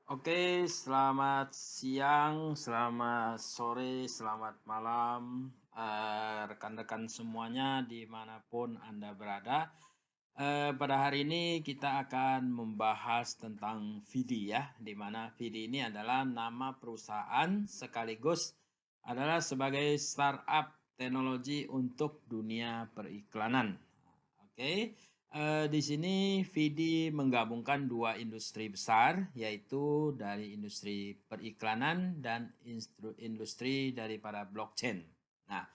Oke, selamat siang, selamat sore, selamat malam, rekan-rekan semuanya dimanapun Anda berada. Pada hari ini kita akan membahas tentang Vidi ya, di mana Vidi ini adalah nama perusahaan sekaligus adalah sebagai startup teknologi untuk dunia periklanan. Oke. Di sini Vidi menggabungkan dua industri besar, yaitu dari industri periklanan dan industri daripada blockchain. Nah,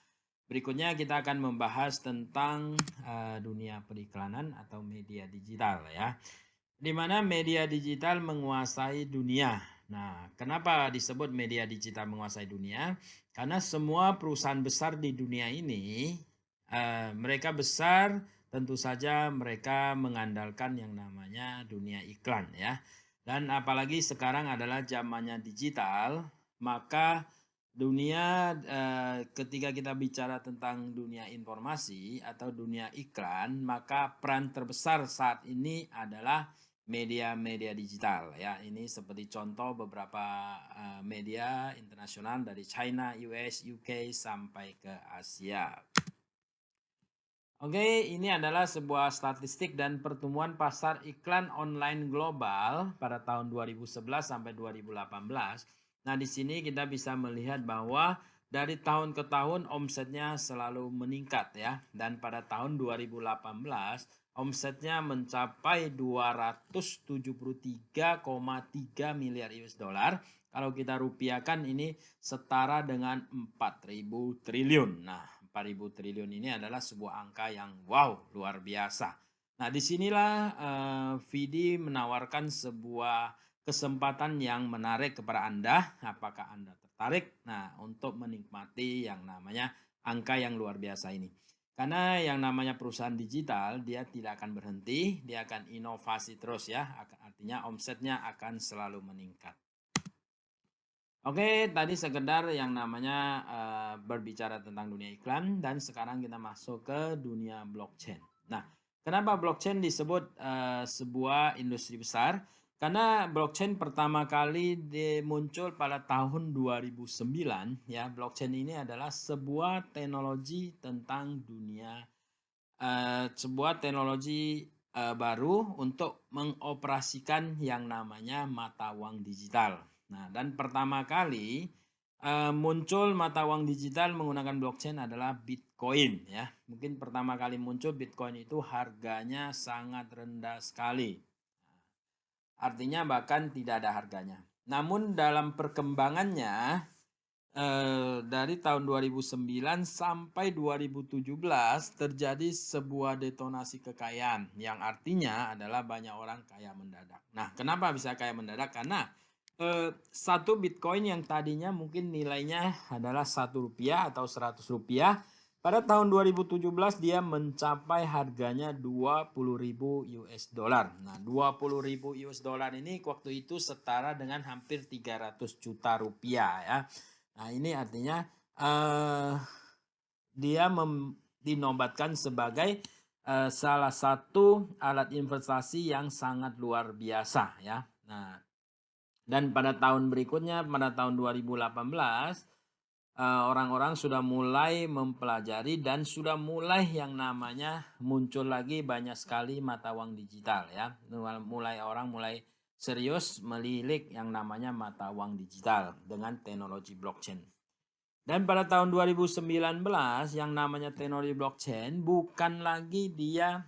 berikutnya kita akan membahas tentang dunia periklanan atau media digital ya, di mana media digital menguasai dunia. Nah, kenapa disebut media digital menguasai dunia? Karena semua perusahaan besar di dunia ini, mereka besar. Tentu saja mereka mengandalkan yang namanya dunia iklan ya. Dan apalagi sekarang adalah zamannya digital, maka dunia ketika kita bicara tentang dunia informasi atau dunia iklan, maka peran terbesar saat ini adalah media-media digital ya. Ini seperti contoh beberapa media internasional dari China, US, UK sampai ke Asia. Oke, ini adalah sebuah statistik dan pertumbuhan pasar iklan online global pada tahun 2011 sampai 2018. Nah, di sini kita bisa melihat bahwa dari tahun ke tahun omsetnya selalu meningkat ya. Dan pada tahun 2018 omsetnya mencapai 273,3 miliar US dollar. Kalau kita rupiahkan ini setara dengan 4.000 triliun. Nah, 4.000 triliun ini adalah sebuah angka yang wow, luar biasa. Nah, disinilah Vidi menawarkan sebuah kesempatan yang menarik kepada Anda. Apakah Anda tertarik? Nah, untuk menikmati yang namanya angka yang luar biasa ini. Karena yang namanya perusahaan digital, dia tidak akan berhenti, dia akan inovasi terus ya. Artinya omsetnya akan selalu meningkat. Oke, tadi sekedar yang namanya berbicara tentang dunia iklan dan sekarang kita masuk ke dunia blockchain. Nah, kenapa blockchain disebut sebuah industri besar? Karena blockchain pertama kali muncul pada tahun 2009 ya. Blockchain ini adalah sebuah teknologi tentang dunia sebuah teknologi baru untuk mengoperasikan yang namanya mata uang digital. Nah, dan pertama kali muncul mata uang digital menggunakan blockchain adalah Bitcoin ya. Mungkin pertama kali muncul Bitcoin itu harganya sangat rendah sekali. Artinya bahkan tidak ada harganya. Namun dalam perkembangannya dari tahun 2009 sampai 2017 terjadi sebuah detonasi kekayaan yang artinya adalah banyak orang kaya mendadak. Nah, kenapa bisa kaya mendadak? Karena satu Bitcoin yang tadinya mungkin nilainya adalah Rp1 atau Rp100, pada tahun 2017 dia mencapai harganya 20.000 US dollar. Nah, 20.000 US dollar ini waktu itu setara dengan hampir 300 juta rupiah ya. Nah, ini artinya dia dinobatkan sebagai salah satu alat investasi yang sangat luar biasa ya. Nah, dan pada tahun berikutnya pada tahun 2018 orang-orang sudah mulai mempelajari dan sudah mulai yang namanya muncul lagi banyak sekali mata uang digital ya. Mulai orang mulai serius melilik yang namanya mata uang digital dengan teknologi blockchain. Dan pada tahun 2019 yang namanya teknologi blockchain bukan lagi dia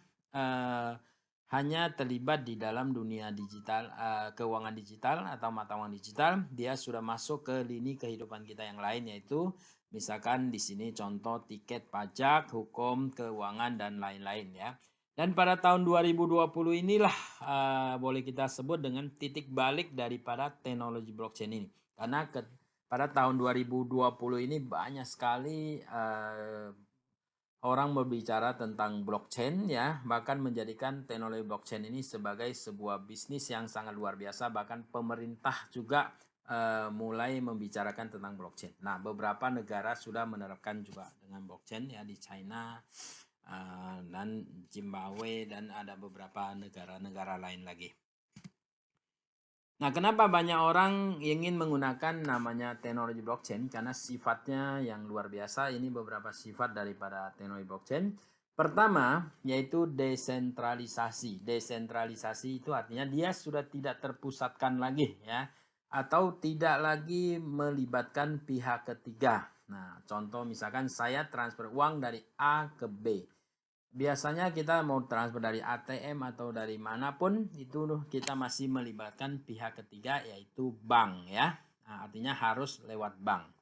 hanya terlibat di dalam dunia digital, keuangan digital atau mata uang digital, dia sudah masuk ke lini kehidupan kita yang lain, yaitu misalkan di sini contoh tiket pajak, hukum, keuangan dan lain-lain ya. Dan pada tahun 2020 inilah boleh kita sebut dengan titik balik daripada teknologi blockchain ini. Karena pada tahun 2020 ini banyak sekali orang berbicara tentang blockchain ya, bahkan menjadikan teknologi blockchain ini sebagai sebuah bisnis yang sangat luar biasa, bahkan pemerintah juga mulai membicarakan tentang blockchain. Nah, beberapa negara sudah menerapkan juga dengan blockchain ya, di China dan Zimbabwe dan ada beberapa negara-negara lain lagi. Nah, kenapa banyak orang ingin menggunakan namanya teknologi blockchain? Karena sifatnya yang luar biasa. Ini beberapa sifat daripada teknologi blockchain. Pertama, yaitu desentralisasi. Desentralisasi itu artinya dia sudah tidak terpusatkan lagi ya, atau tidak lagi melibatkan pihak ketiga. Nah, contoh misalkan saya transfer uang dari A ke B. Biasanya kita mau transfer dari ATM atau dari manapun itu kita masih melibatkan pihak ketiga yaitu bank ya. Nah, artinya harus lewat bank.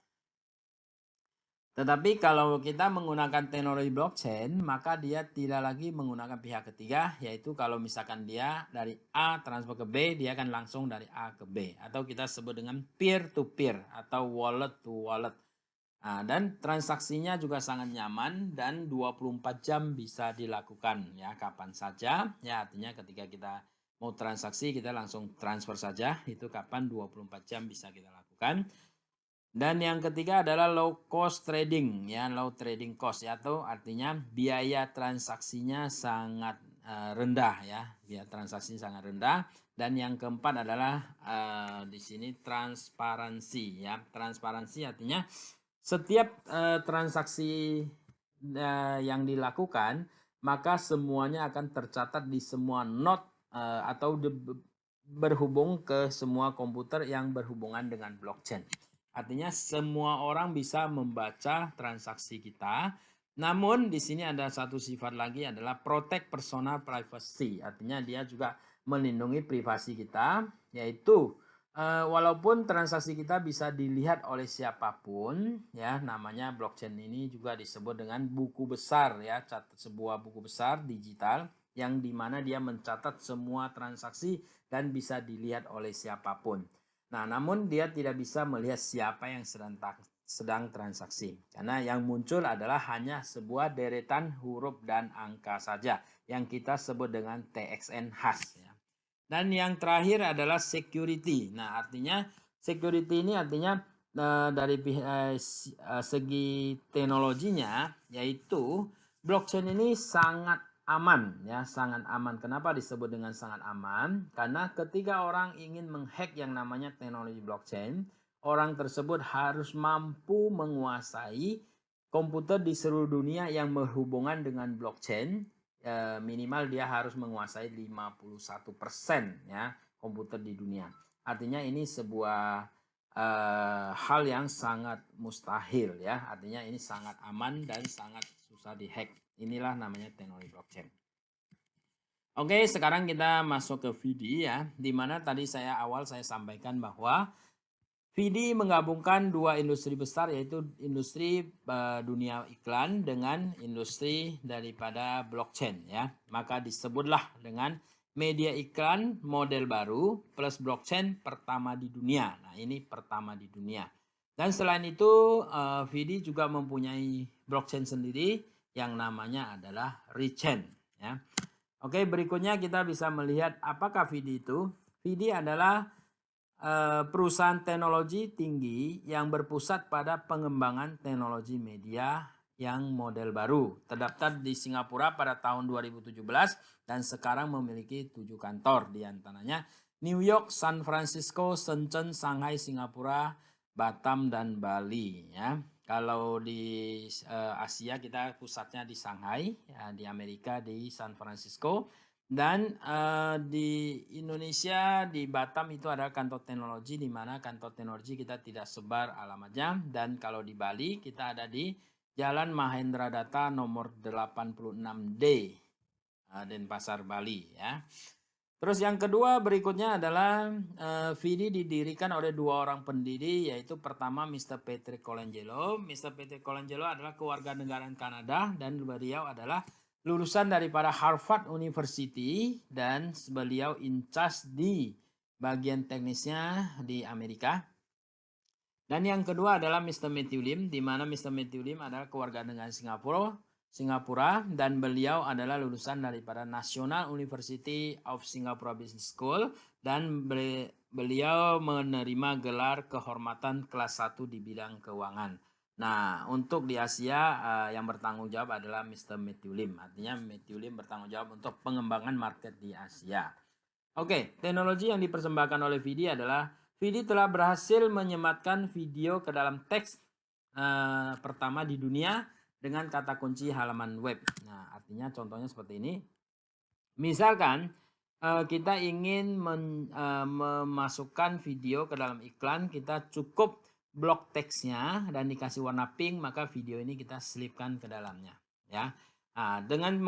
Tetapi kalau kita menggunakan teknologi blockchain, maka dia tidak lagi menggunakan pihak ketiga, yaitu kalau misalkan dia dari A transfer ke B, dia akan langsung dari A ke B. Atau kita sebut dengan peer-to-peer atau wallet-to-wallet. Nah, dan transaksinya juga sangat nyaman dan 24 jam bisa dilakukan ya kapan saja. Ya, artinya ketika kita mau transaksi kita langsung transfer saja, itu kapan 24 jam bisa kita lakukan. Dan yang ketiga adalah low cost trading ya, low trading cost ya, atau artinya biaya transaksinya sangat rendah ya, biaya transaksi sangat rendah. Dan yang keempat adalah di sini transparansi ya. Transparansi artinya setiap transaksi yang dilakukan maka semuanya akan tercatat di semua node atau berhubung ke semua komputer yang berhubungan dengan blockchain. Artinya semua orang bisa membaca transaksi kita. Namun di sini ada satu sifat lagi adalah protect personal privacy. Artinya dia juga melindungi privasi kita, yaitu walaupun transaksi kita bisa dilihat oleh siapapun, ya namanya blockchain ini juga disebut dengan buku besar ya, sebuah buku besar digital yang dimana dia mencatat semua transaksi dan bisa dilihat oleh siapapun. Nah, namun dia tidak bisa melihat siapa yang sedang transaksi. Karena yang muncul adalah hanya sebuah deretan huruf dan angka saja yang kita sebut dengan TXN hash. Ya. Dan yang terakhir adalah security. Nah, artinya security ini artinya dari segi teknologinya, yaitu blockchain ini sangat aman ya, sangat aman. Kenapa disebut dengan sangat aman? Karena ketika orang ingin menghack yang namanya teknologi blockchain, orang tersebut harus mampu menguasai komputer di seluruh dunia yang berhubungan dengan blockchain. Minimal dia harus menguasai 51% ya komputer di dunia. Artinya ini sebuah hal yang sangat mustahil ya. Artinya ini sangat aman dan sangat susah dihack. Inilah namanya teknologi blockchain. Oke, sekarang kita masuk ke VD ya, di mana tadi saya sampaikan bahwa VD menggabungkan dua industri besar, yaitu industri dunia iklan dengan industri daripada blockchain ya. Maka disebutlah dengan media iklan model baru plus blockchain pertama di dunia. Nah, ini pertama di dunia. Dan selain itu VD juga mempunyai blockchain sendiri yang namanya adalah Rechain ya. Oke, berikutnya kita bisa melihat apakah VD itu. VD adalah perusahaan teknologi tinggi yang berpusat pada pengembangan teknologi media yang model baru. Terdaftar di Singapura pada tahun 2017 dan sekarang memiliki 7 kantor, di antaranya New York, San Francisco, Shenzhen, Shanghai, Singapura, Batam, dan Bali ya. Kalau di Asia kita pusatnya di Shanghai, ya, di Amerika di San Francisco. Dan di Indonesia di Batam itu ada kantor teknologi, di mana kantor teknologi kita tidak sebar alamatnya. Dan kalau di Bali kita ada di Jalan Mahendra Data nomor 86D Denpasar, Bali ya. Terus yang kedua berikutnya adalah VD didirikan oleh dua orang pendiri, yaitu pertama Mr. Patrick Colangelo. Mr. Patrick Colangelo adalah kewarganegaraan Kanada dan beliau adalah lulusan daripada Harvard University dan beliau in charge di bagian teknisnya di Amerika. Dan yang kedua adalah Mr. Matthew Lim, di mana Mr. Matthew Lim adalah kewarganegaraan Singapura dan beliau adalah lulusan daripada National University of Singapore Business School dan beliau menerima gelar kehormatan kelas 1 di bidang keuangan. Nah, untuk di Asia yang bertanggung jawab adalah Mr. Matthew Lim. Artinya Matthew Lim bertanggung jawab untuk pengembangan market di Asia. Oke, teknologi yang dipersembahkan oleh Vidi adalah Vidi telah berhasil menyematkan video ke dalam teks pertama di dunia dengan kata kunci halaman web. Nah, artinya contohnya seperti ini. Misalkan kita ingin memasukkan video ke dalam iklan, kita cukup blok teksnya dan dikasih warna pink, maka video ini kita selipkan ke dalamnya, ya. Nah, dengan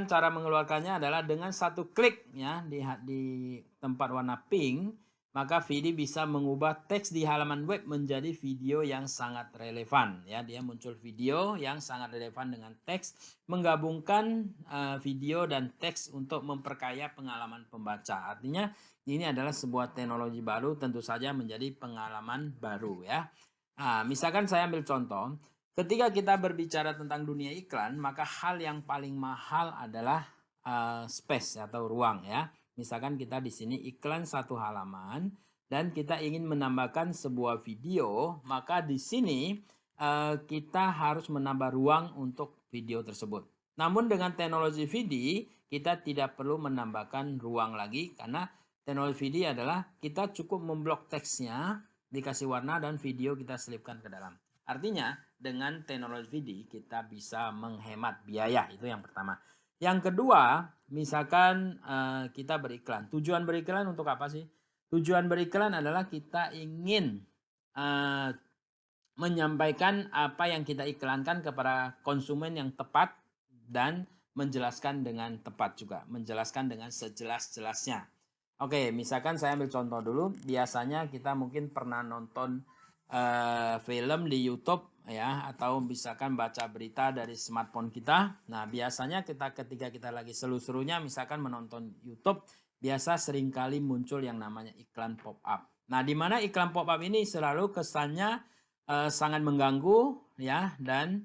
cara mengeluarkannya adalah dengan satu klik ya di tempat warna pink, maka Vidi bisa mengubah teks di halaman web menjadi video yang sangat relevan ya. Dia muncul video yang sangat relevan dengan teks, menggabungkan video dan teks untuk memperkaya pengalaman pembaca. Artinya ini adalah sebuah teknologi baru, tentu saja menjadi pengalaman baru ya. Nah, misalkan saya ambil contoh. Ketika kita berbicara tentang dunia iklan, maka hal yang paling mahal adalah space atau ruang ya. Misalkan kita di sini iklan satu halaman dan kita ingin menambahkan sebuah video, maka di sini kita harus menambah ruang untuk video tersebut. Namun dengan teknologi VD, kita tidak perlu menambahkan ruang lagi karena teknologi VD adalah kita cukup memblok teksnya, dikasih warna dan video kita selipkan ke dalam. Artinya dengan teknologi VD kita bisa menghemat biaya, itu yang pertama. Yang kedua, misalkan kita beriklan. Tujuan beriklan untuk apa sih? Tujuan beriklan adalah kita ingin menyampaikan apa yang kita iklankan kepada konsumen yang tepat dan menjelaskan dengan tepat juga, menjelaskan dengan sejelas-jelasnya. Oke, misalkan saya ambil contoh dulu. Biasanya kita mungkin pernah nonton film di YouTube ya, atau misalkan baca berita dari smartphone kita. Nah, biasanya ketika kita lagi seru-serunya misalkan menonton YouTube, biasa seringkali muncul yang namanya iklan pop up. Nah, di mana iklan pop up ini selalu kesannya sangat mengganggu ya, dan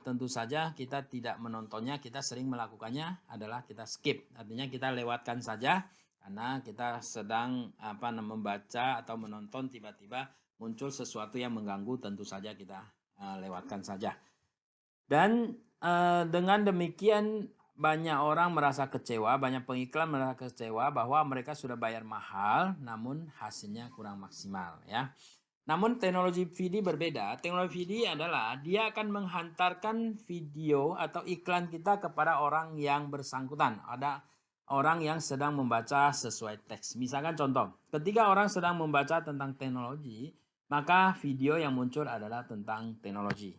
tentu saja kita tidak menontonnya. Kita sering melakukannya adalah kita skip, artinya kita lewatkan saja karena kita sedang membaca atau menonton, tiba-tiba muncul sesuatu yang mengganggu, tentu saja kita lewatkan saja. Dan dengan demikian banyak orang merasa kecewa, banyak pengiklan merasa kecewa bahwa mereka sudah bayar mahal namun hasilnya kurang maksimal ya. Namun teknologi VD berbeda. Teknologi VD adalah dia akan menghantarkan video atau iklan kita kepada orang yang bersangkutan. Ada orang yang sedang membaca sesuai teks. Misalkan contoh, ketika orang sedang membaca tentang teknologi, maka video yang muncul adalah tentang teknologi.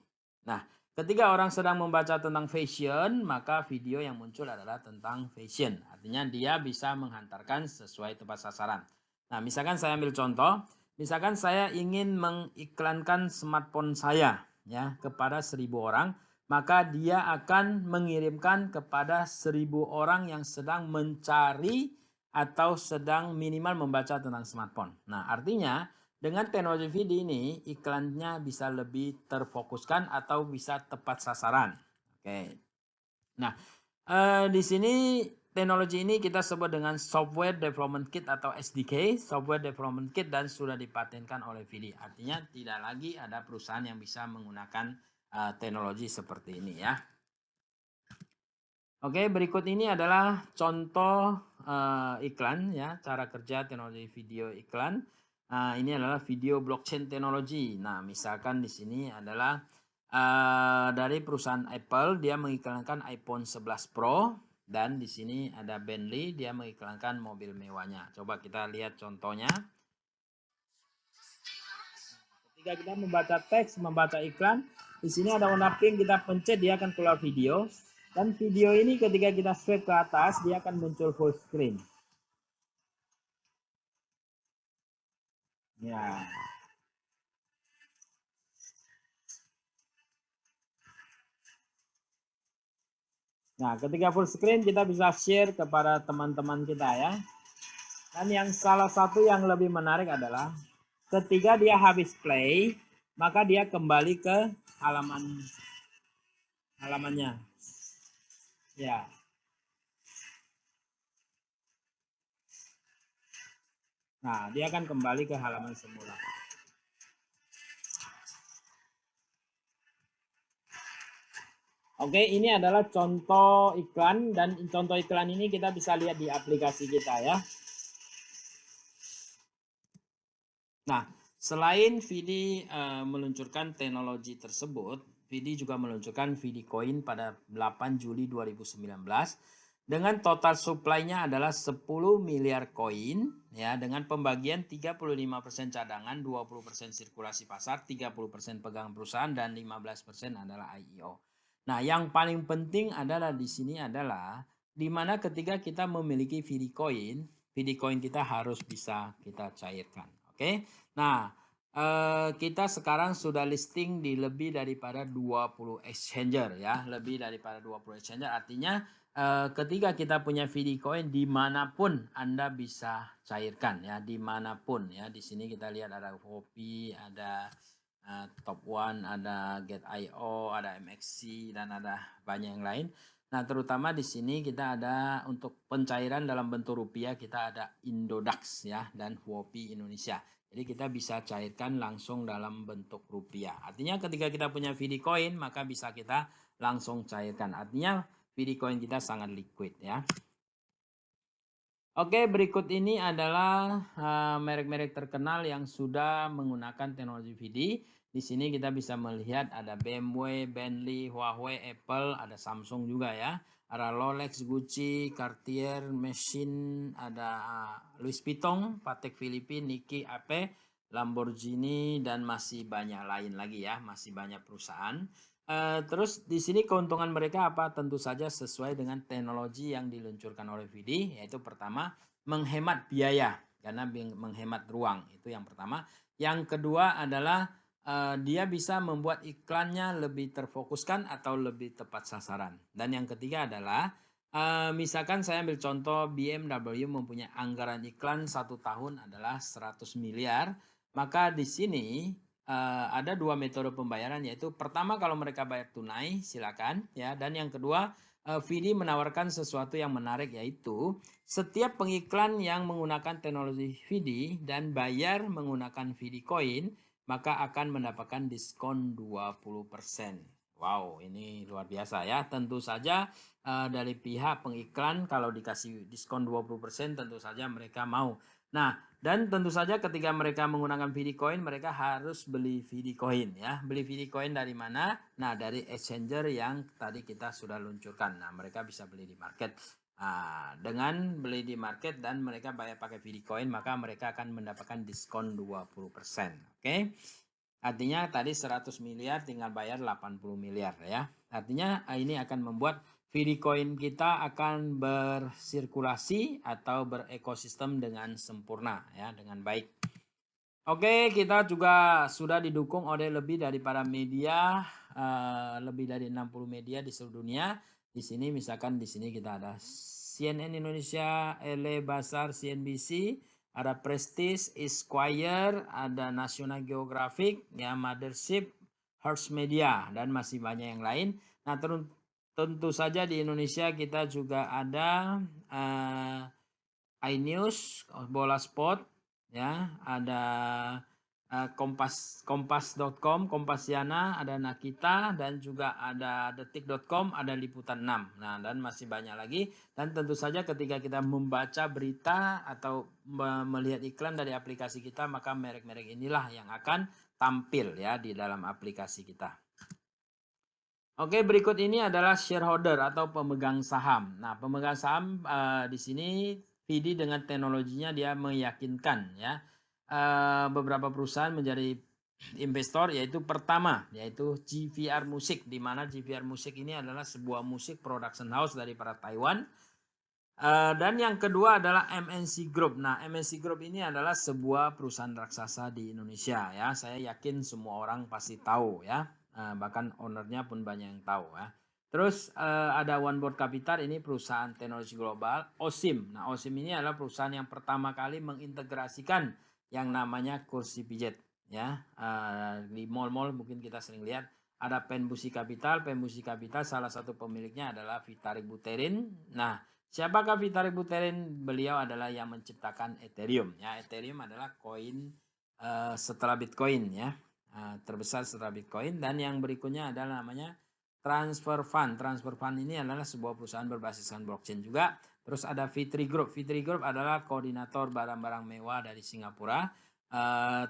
Nah, ketika orang sedang membaca tentang fashion, maka video yang muncul adalah tentang fashion. Artinya dia bisa menghantarkan sesuai tepat sasaran. Nah, misalkan saya ambil contoh. Misalkan saya ingin mengiklankan smartphone saya ya kepada 1.000 orang, maka dia akan mengirimkan kepada 1.000 orang yang sedang mencari atau sedang minimal membaca tentang smartphone. Nah, artinya dengan teknologi video ini iklannya bisa lebih terfokuskan atau bisa tepat sasaran. Oke. Nah, di sini teknologi ini kita sebut dengan Software Development Kit atau SDK, Software Development Kit, dan sudah dipatenkan oleh VD. Artinya tidak lagi ada perusahaan yang bisa menggunakan teknologi seperti ini ya. Oke, berikut ini adalah contoh iklan ya, cara kerja teknologi video iklan. Ini adalah video blockchain teknologi. Nah, misalkan di sini adalah dari perusahaan Apple, dia mengiklankan iPhone 11 Pro. Dan di sini ada Bentley, dia mengiklankan mobil mewahnya. Coba kita lihat contohnya. Ketika kita membaca teks, membaca iklan, di sini ada warna pink, kita pencet dia akan keluar video. Dan video ini ketika kita swipe ke atas, dia akan muncul full screen. Ya. Nah, ketika full screen kita bisa share kepada teman-teman kita ya. Dan yang salah satu yang lebih menarik adalah ketika dia habis play, maka dia kembali ke halamannya. Ya. Nah, dia akan kembali ke halaman semula. Oke, ini adalah contoh iklan dan contoh iklan ini kita bisa lihat di aplikasi kita ya. Nah, selain Vidi meluncurkan teknologi tersebut, Vidi juga meluncurkan Vidi Coin pada 8 Juli 2019 dengan total supply-nya adalah 10 miliar koin ya, dengan pembagian 35% cadangan, 20% sirkulasi pasar, 30% pegang perusahaan dan 15% adalah IEO. Nah, yang paling penting adalah di sini adalah di mana ketika kita memiliki Vidi Coin kita harus bisa kita cairkan. Oke. Nah, kita sekarang sudah listing di lebih daripada 20 exchanger ya, lebih daripada 20 exchanger artinya ketika kita punya VD Coin dimanapun Anda bisa cairkan ya, dimanapun ya. Di sini kita lihat ada Hopi, ada Top One, ada Get.io, ada MXC dan ada banyak yang lain. Nah, terutama di sini kita ada untuk pencairan dalam bentuk rupiah kita ada Indodax ya dan Huopi Indonesia. Jadi kita bisa cairkan langsung dalam bentuk rupiah. Artinya ketika kita punya VD Coin maka bisa kita langsung cairkan. Artinya VD Coin kita sangat liquid ya. Oke, berikut ini adalah merek-merek terkenal yang sudah menggunakan teknologi VD. Di sini kita bisa melihat ada BMW, Bentley, Huawei, Apple, ada Samsung juga ya. Ada Rolex, Gucci, Cartier, Machine, ada Louis Vuitton, Patek Philippe, Nike, AP, Lamborghini dan masih banyak lain lagi ya, masih banyak perusahaan. Terus di sini keuntungan mereka apa? Tentu saja sesuai dengan teknologi yang diluncurkan oleh VD, yaitu pertama menghemat biaya karena menghemat ruang, itu yang pertama. Yang kedua adalah dia bisa membuat iklannya lebih terfokuskan atau lebih tepat sasaran. Dan yang ketiga adalah misalkan saya ambil contoh BMW mempunyai anggaran iklan 1 tahun adalah 100 miliar, maka di sini ada 2 metode pembayaran, yaitu pertama kalau mereka bayar tunai silakan ya, dan yang kedua VD menawarkan sesuatu yang menarik, yaitu setiap pengiklan yang menggunakan teknologi VD dan bayar menggunakan VD Coin maka akan mendapatkan diskon 20%. Wow, ini luar biasa ya. Tentu saja dari pihak pengiklan kalau dikasih diskon 20% tentu saja mereka mau. Nah, dan tentu saja ketika mereka menggunakan VD Coin mereka harus beli VD Coin ya. Beli VD Coin dari mana? Nah, dari exchanger yang tadi kita sudah luncurkan. Nah, mereka bisa beli di market. Nah, dengan beli di market dan mereka bayar pakai VD Coin maka mereka akan mendapatkan diskon 20%. Oke. Artinya tadi 100 miliar tinggal bayar 80 miliar ya. Artinya ini akan membuat VD Coin kita akan bersirkulasi atau berekosistem dengan sempurna ya, dengan baik. Oke, kita juga sudah didukung oleh lebih daripada media, lebih dari 60 media di seluruh dunia. Di sini misalkan di sini kita ada CNN Indonesia, LA Basar, CNBC, ada Prestige, Esquire, ada National Geographic, ya Mothership, Hearst Media dan masih banyak yang lain. Nah, tentu saja di Indonesia kita juga ada iNews, Bola Sport, ya, ada kompas.com, Kompasiana, ada Nakita dan juga ada detik.com, ada Liputan 6. Nah, dan masih banyak lagi. Dan tentu saja ketika kita membaca berita atau melihat iklan dari aplikasi kita, maka merek-merek inilah yang akan tampil ya di dalam aplikasi kita. Oke, berikut ini adalah shareholder atau pemegang saham. Nah, pemegang saham di sini VD dengan teknologinya dia meyakinkan ya beberapa perusahaan menjadi investor, yaitu pertama yaitu GVR Music, di mana GVR Music ini adalah sebuah musik production house dari para Taiwan. Dan yang kedua adalah MNC Group. Nah, MNC Group ini adalah sebuah perusahaan raksasa di Indonesia ya. Saya yakin semua orang pasti tahu ya. Bahkan ownernya pun banyak yang tahu ya. Terus ada One Board Capital, ini perusahaan teknologi global. OSIM. Nah, OSIM ini adalah perusahaan yang pertama kali mengintegrasikan yang namanya kursi pijet ya. Di mall-mall mungkin kita sering lihat ada Penbusi Capital. Penbusi Capital salah satu pemiliknya adalah Vitalik Buterin. Nah, siapakah Vitalik Buterin? Beliau adalah yang menciptakan Ethereum ya. Ethereum adalah koin setelah Bitcoin ya. Terbesar setelah Bitcoin, dan yang berikutnya adalah namanya Transfer Fund. Transfer Fund ini adalah sebuah perusahaan berbasiskan blockchain juga. Terus ada Fitri Group. Fitri Group adalah koordinator barang-barang mewah dari Singapura.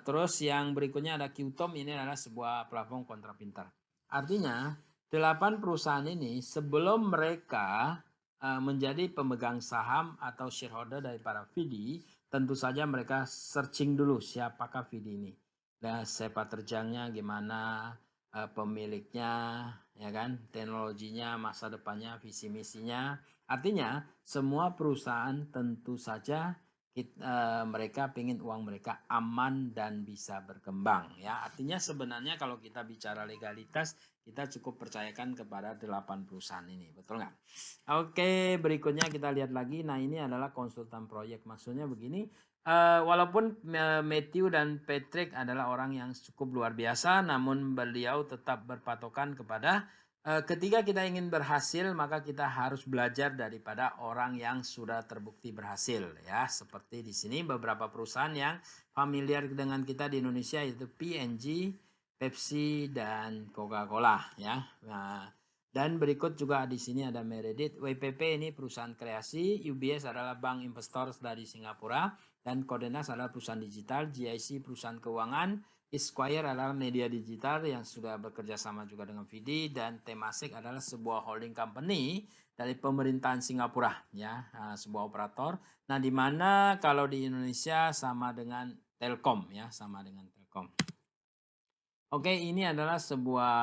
Terus yang berikutnya ada Qtom, ini adalah sebuah platform kontrak pintar. Artinya 8 perusahaan ini sebelum mereka menjadi pemegang saham atau shareholder dari para VD, tentu saja mereka searching dulu siapakah VD ini. Dan sepak terjangnya gimana, pemiliknya, ya kan, teknologinya, masa depannya, visi misinya. Artinya semua perusahaan tentu saja mereka ingin uang mereka aman dan bisa berkembang, ya. Artinya sebenarnya kalau kita bicara legalitas, kita cukup percayakan kepada 8 perusahaan ini, betul nggak? Oke, berikutnya kita lihat lagi. Nah, ini adalah konsultan proyek. Maksudnya begini, walaupun Matthew dan Patrick adalah orang yang cukup luar biasa, namun beliau tetap berpatokan kepada ketika kita ingin berhasil, maka kita harus belajar daripada orang yang sudah terbukti berhasil, ya. Seperti di sini beberapa perusahaan yang familiar dengan kita di Indonesia, yaitu P&G, Pepsi, dan Coca-Cola, ya. Nah, dan berikut juga di sini ada Meredith. WPP ini perusahaan kreasi, UBS adalah bank investor dari Singapura, dan Codenas adalah perusahaan digital, GIC perusahaan keuangan, Esquire adalah media digital yang sudah bekerja sama juga dengan VD, dan Temasek adalah sebuah holding company dari pemerintahan Singapura, ya, sebuah operator. Nah, di mana kalau di Indonesia sama dengan Telkom, ya, sama dengan Telkom. Oke, ini adalah sebuah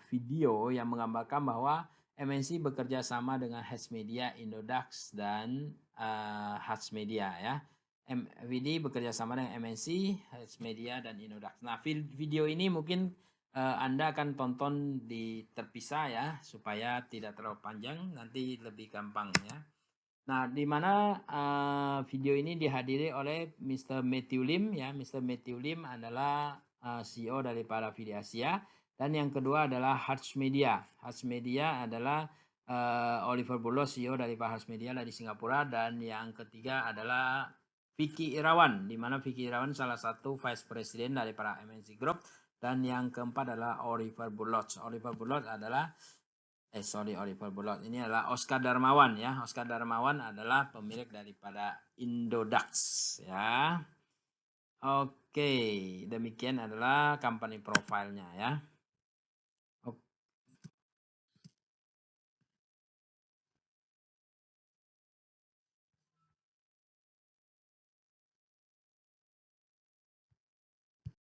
video yang menggambarkan bahwa MNC bekerja sama dengan Hatch Media, Indodax, dan Hatch Media, ya. VD bekerja sama dengan MNC, Hatch Media, dan Indodax. Nah, video ini mungkin Anda akan tonton di terpisah, ya, supaya tidak terlalu panjang, nanti lebih gampang, ya. Nah, di mana video ini dihadiri oleh Mr. Matthew Lim, ya. Mr. Matthew Lim adalah CEO daripada VD Asia, dan yang kedua adalah Hatch Media. Hatch Media adalah Oliver Bullough, CEO dari Hatch Media dari Singapura, dan yang ketiga adalah Vicky Irawan, di mana Vicky Irawan salah satu Vice President dari para MNC Group, dan yang keempat adalah Oliver Bullough. Oliver Bullough adalah Oliver Bullough ini adalah Oscar Darmawan, ya. Oscar Darmawan adalah pemilik daripada Indodax, ya. Oke, demikian adalah company profile-nya, ya.